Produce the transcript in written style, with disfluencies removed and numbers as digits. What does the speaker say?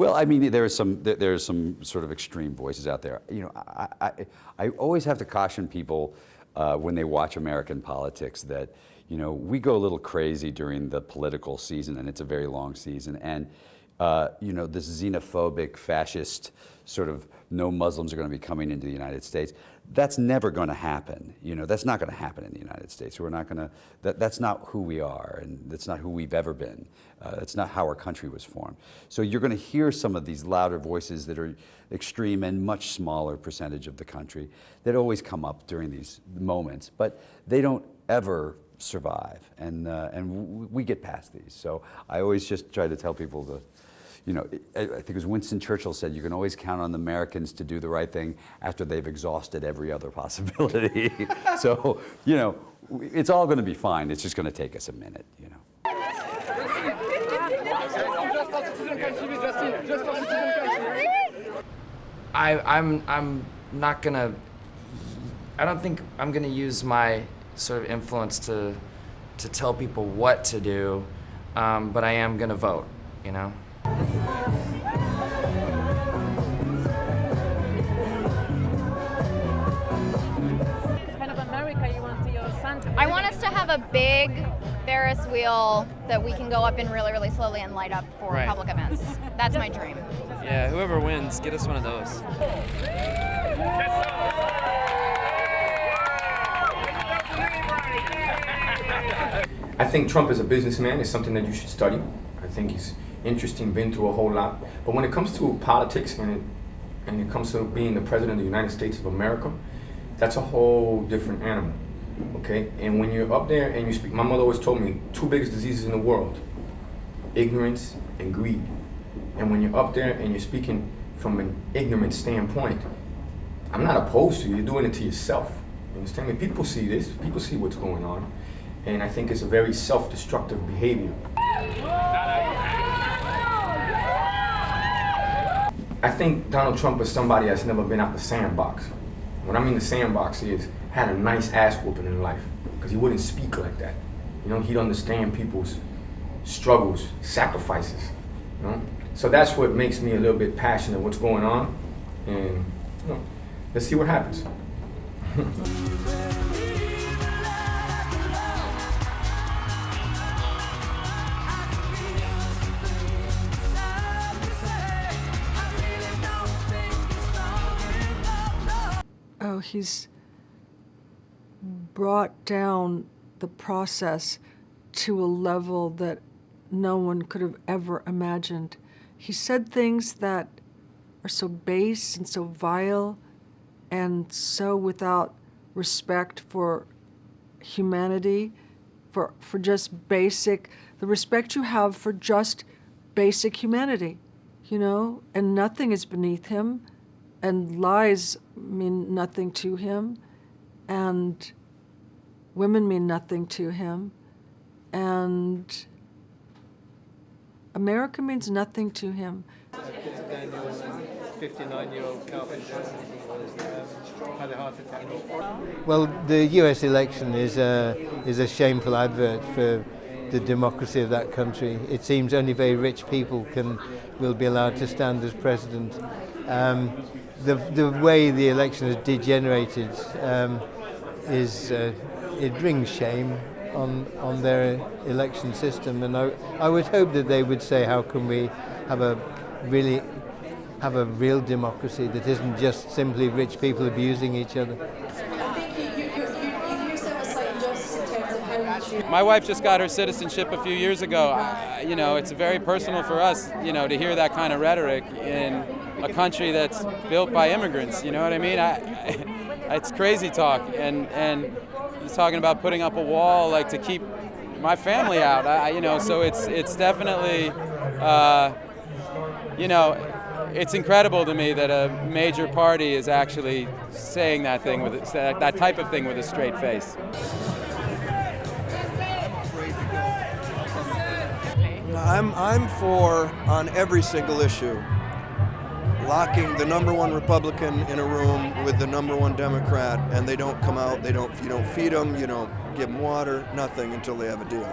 Well, I mean, there's some sort of extreme voices out there. You know, I always have to caution people when they watch American politics that, you know, we go a little crazy during the political season, and it's a very long season. And you know, this xenophobic, fascist sort of no Muslims are going to be coming into the United States. That's never going to happen. You know, that's not going to happen in the United States. We're not going to. That's not who we are, and that's not who we've ever been. That's not how our country was formed. So you're going to hear some of these louder voices that are extreme and much smaller percentage of the country that always come up during these moments, but they don't ever survive, and we get past these. So I always just try to tell people to, you know, I think it was Winston Churchill said, you can always count on the Americans to do the right thing after they've exhausted every other possibility. So, you know, it's all going to be fine. It's just going to take us a minute, you know. I'm not going to, I don't think I'm going to use my sort of influence to tell people what to do, but I am going to vote, you know. Kind of America you want to your son? I want us to have a big Ferris wheel that we can go up in really, really slowly and light up for public events. That's my dream. Yeah, whoever wins, get us one of those. I think Trump is a businessman. It's something that you should study. I think he's interesting, been through a whole lot. But when it comes to politics and it comes to being the president of the United States of America, that's a whole different animal, okay? And when you're up there and you speak, my mother always told me, two biggest diseases in the world, ignorance and greed. And when you're up there and you're speaking from an ignorant standpoint, I'm not opposed to you, you're doing it to yourself. You understand me? People see this, people see what's going on. And I think it's a very self-destructive behavior. I think Donald Trump is somebody that's never been out the sandbox. What I mean the sandbox is, had a nice ass whooping in life, because he wouldn't speak like that. You know, he'd understand people's struggles, sacrifices, you know? So that's what makes me a little bit passionate what's going on, and you know, let's see what happens. Oh, he's brought down the process to a level that no one could have ever imagined. He said things that are so base and so vile and so without respect for humanity, for just basic, the respect you have for just basic humanity, you know, and nothing is beneath him. And lies mean nothing to him, and women mean nothing to him, and America means nothing to him. 59-year-old carpenter had a heart attack. Well, the US election is a shameful advert for the democracy of that country. It seems only very rich people will be allowed to stand as president. The way the election has degenerated it brings shame on their election system, and I would hope that they would say, how can we have a real democracy that isn't just simply rich people abusing each other. My wife just got her citizenship a few years ago. You know, it's very personal for us, you know, to hear that kind of rhetoric in a country that's built by immigrants. You know what I mean? It's crazy talk, and he's talking about putting up a wall like to keep my family out. You know, so it's definitely, you know, it's incredible to me that a major party is actually saying that thing with that type of thing with a straight face. I'm for, on every single issue, locking the #1 Republican in a room with the #1 Democrat, and they don't come out, you don't feed them, you don't give them water, nothing until they have a deal.